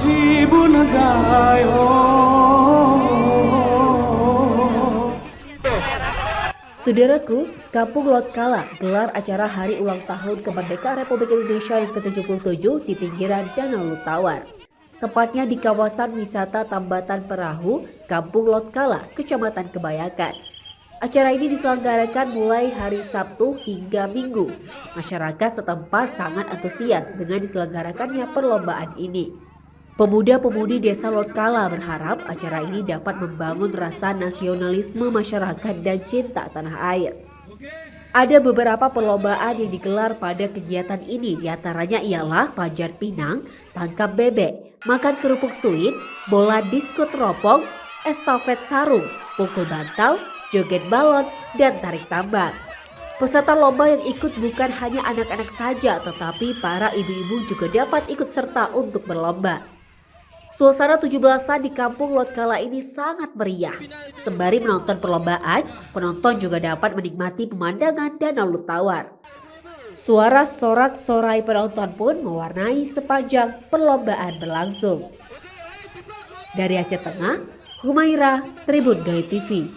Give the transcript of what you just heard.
Tribun Gayo. Saudaraku, Kampung Lot Kala gelar acara hari ulang tahun kemerdekaan Republik Indonesia yang ke-77 di pinggiran Danau Lutawar. Tepatnya di kawasan wisata Tambatan Perahu, Kampung Lot Kala, Kecamatan Kebayakan. Acara ini diselenggarakan mulai hari Sabtu hingga Minggu. Masyarakat setempat sangat antusias dengan diselenggarakannya perlombaan ini. Pemuda-pemudi desa Lot Kala berharap acara ini dapat membangun rasa nasionalisme masyarakat dan cinta tanah air. Ada beberapa perlombaan yang digelar pada kegiatan ini, diantaranya ialah panjat pinang, tangkap bebek, makan kerupuk suit, bola disko teropong, estafet sarung, pukul bantal, joget balon, dan tarik tambang. Peserta lomba yang ikut bukan hanya anak-anak saja, tetapi para ibu-ibu juga dapat ikut serta untuk berlomba. Suasana 17-an di kampung Lot Kala ini sangat meriah. Sembari menonton perlombaan, penonton juga dapat menikmati pemandangan Danau Lutawar. Suara sorak-sorai penonton pun mewarnai sepanjang perlombaan berlangsung. Dari Aceh Tengah, Humaira, Tribun Gai TV.